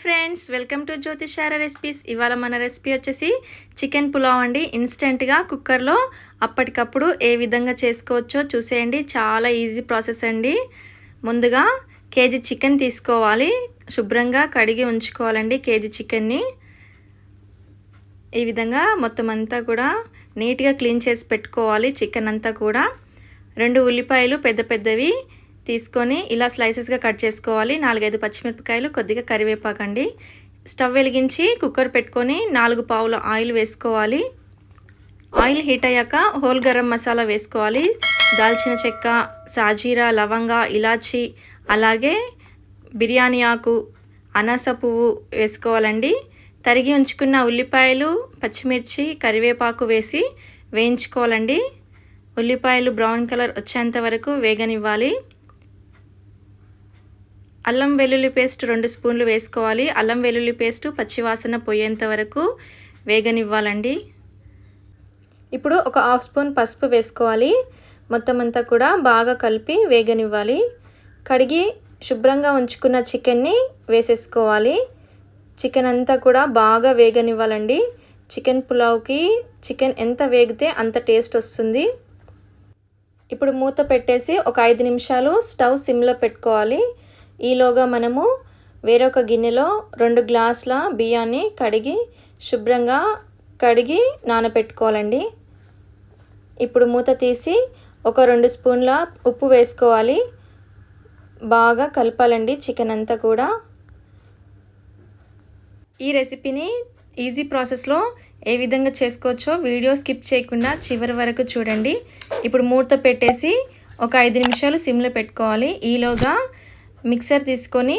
Friends, welcome to జ్యోతిషార recipes. ఇవాళ మన రెసిపీ వచ్చేసి చికెన్ పులావ్ అండి. ఇన్స్టెంట్గా కుక్కర్లో అప్పటికప్పుడు ఏ విధంగా చేసుకోవచ్చో చూసేయండి. చాలా ఈజీ ప్రాసెస్ అండి. ముందుగా కేజీ చికెన్ తీసుకోవాలి. శుభ్రంగా కడిగి ఉంచుకోవాలండి కేజీ చికెన్ని. ఈ విధంగా మొత్తం అంతా కూడా నీట్గా క్లీన్ చేసి పెట్టుకోవాలి. చికెన్ అంతా కూడా 2 ఉల్లిపాయలు పెద్ద పెద్దవి తీసుకొని ఇలా స్లైసెస్గా కట్ చేసుకోవాలి. 4-5 పచ్చిమిరపకాయలు, కొద్దిగా కరివేపాకండి. స్టవ్ వెలిగించి కుక్కర్ పెట్టుకొని 4 పావుల ఆయిల్ వేసుకోవాలి. ఆయిల్ హీట్ అయ్యాక హోల్ గరం మసాలా వేసుకోవాలి. దాల్చిన చెక్క, సాజీరా, లవంగా, ఇలాచి, అలాగే బిర్యానీ ఆకు, అనాస పువ్వు వేసుకోవాలండి. తరిగి ఉంచుకున్న ఉల్లిపాయలు, పచ్చిమిర్చి, కరివేపాకు వేసి వేయించుకోవాలండి. ఉల్లిపాయలు బ్రౌన్ కలర్ వచ్చేంత వరకు వేగనివ్వాలి. అల్లం వెల్లుల్లి పేస్ట్ 2 స్పూన్లు వేసుకోవాలి. అల్లం వెల్లుల్లి పేస్ట్ పచ్చివాసన పోయేంత వరకు వేగనివ్వాలండి. ఇప్పుడు ఒక 1/2 స్పూన్ పసుపు వేసుకోవాలి. మొత్తం అంతా కూడా బాగా కలిపి వేగనివ్వాలి. కడిగి శుభ్రంగా ఉంచుకున్న చికెన్ని వేసేసుకోవాలి. చికెన్ అంతా కూడా బాగా వేగనివ్వాలండి. చికెన్ పులావ్కి చికెన్ ఎంత వేగితే అంత టేస్ట్ వస్తుంది. ఇప్పుడు మూత పెట్టేసి ఒక 5 నిమిషాలు స్టవ్ సిమ్లో పెట్టుకోవాలి. ఈలోగా మనము వేరొక గిన్నెలో 2 గ్లాసుల బియ్యాన్ని శుభ్రంగా కడిగి నానబెట్టుకోవాలండి. ఇప్పుడు మూత తీసి ఒక 2 స్పూన్ల ఉప్పు వేసుకోవాలి. బాగా కలపాలండి చికెన్ అంతా కూడా. ఈ రెసిపీని ఈజీ ప్రాసెస్లో ఏ విధంగా చేసుకోవచ్చో వీడియో స్కిప్ చేయకుండా చివరి వరకు చూడండి. ఇప్పుడు మూత పెట్టేసి ఒక 5 నిమిషాలు సిమ్లో పెట్టుకోవాలి. ఈలోగా మిక్సర్ తీసుకొని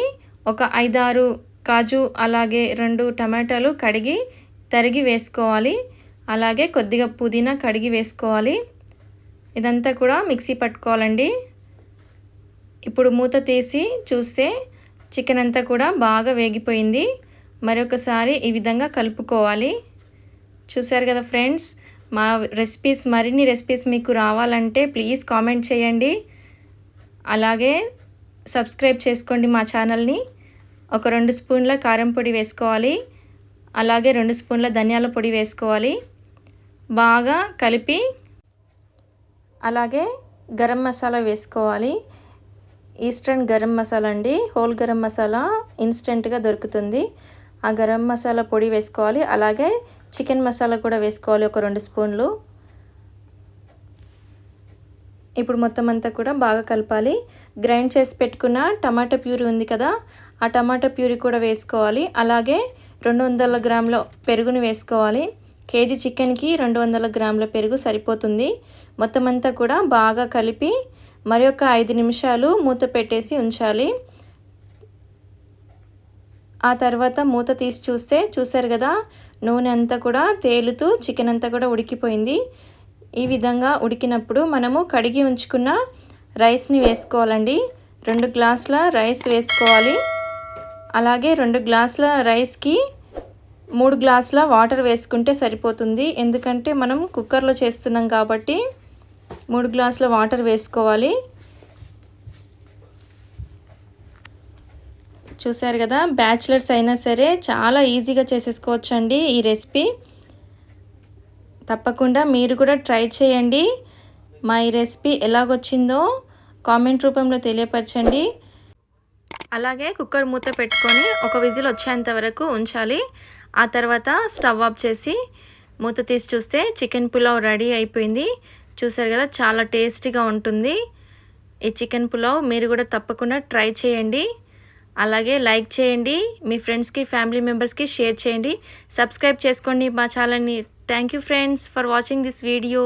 ఒక 5-6 కాజు, అలాగే 2 టమాటాలు తరిగి వేసుకోవాలి. అలాగే కొద్దిగా పుదీనా కడిగి వేసుకోవాలి. ఇదంతా కూడా మిక్సీ పట్టుకోవాలండి. ఇప్పుడు మూత తీసి చూస్తే చికెన్ అంతా కూడా బాగా వేగిపోయింది. మరొకసారి ఈ విధంగా కలుపుకోవాలి. చూసారు కదా ఫ్రెండ్స్, మా మరిన్ని రెసిపీస్ మీకు రావాలంటే ప్లీజ్ కామెంట్ చేయండి. అలాగే సబ్స్క్రైబ్ చేసుకోండి మా ఛానల్ని. ఒక 2 స్పూన్ల కారం పొడి వేసుకోవాలి. అలాగే 2 స్పూన్ల ధనియాల పొడి వేసుకోవాలి. బాగా కలిపి అలాగే గరం మసాలా వేసుకోవాలి. ఈస్టర్న్ గరం మసాలా అండి. హోల్ గరం మసాలా ఇన్స్టెంట్గా దొరుకుతుంది. ఆ గరం మసాలా పొడి వేసుకోవాలి. అలాగే చికెన్ మసాలా కూడా వేసుకోవాలి, ఒక 2 స్పూన్లు. ఇప్పుడు మొత్తం అంతా కూడా బాగా కలపాలి. గ్రైండ్ చేసి పెట్టుకున్న టమాటా ప్యూరీ ఉంది కదా, ఆ టమాటా ప్యూరీ కూడా వేసుకోవాలి. అలాగే 200 గ్రాముల పెరుగుని వేసుకోవాలి. కేజీ చికెన్కి 200 గ్రాముల పెరుగు సరిపోతుంది. మొత్తం అంతా కూడా బాగా కలిపి మరొక 5 నిమిషాలు మూత పెట్టేసి ఉంచాలి. ఆ తర్వాత మూత తీసి చూసారు కదా, నూనె అంతా కూడా తేలుతూ చికెన్ అంతా కూడా ఉడికిపోయింది. ఈ విధంగా ఉడికినప్పుడు మనము కడిగి ఉంచుకున్న రైస్ని వేసుకోవాలండి. 2 గ్లాసుల రైస్ వేసుకోవాలి. అలాగే 2 గ్లాసుల రైస్కి 3 గ్లాసుల వాటర్ వేసుకుంటే సరిపోతుంది. ఎందుకంటే మనం కుక్కర్లో చేస్తున్నాం కాబట్టి 3 గ్లాసుల వాటర్ వేసుకోవాలి. చూసారు కదా, బ్యాచిలర్స్ అయినా సరే చాలా ఈజీగా చేసేసుకోవచ్చండి ఈ రెసిపీ. తప్పకుండా మీరు కూడా ట్రై చేయండి. మా ఈ రెసిపీ ఎలాగొచ్చిందో కామెంట్ రూపంలో తెలియపరచండి. అలాగే కుక్కర్ మూత పెట్టుకొని ఒక విజిల్ వచ్చేంత వరకు ఉంచాలి. ఆ తర్వాత స్టవ్ ఆఫ్ చేసి మూత తీసి చూస్తే చికెన్ పులావ్ రెడీ అయిపోయింది. చూసారు కదా, చాలా టేస్టీగా ఉంటుంది ఈ చికెన్ పులావ్. మీరు కూడా తప్పకుండా ట్రై చేయండి. అలాగే లైక్ చేయండి, మీ ఫ్రెండ్స్కి, ఫ్యామిలీ మెంబర్స్కి షేర్ చేయండి. సబ్స్క్రైబ్ చేసుకోండి మా ఛానల్ని. Thank you friends for watching this video.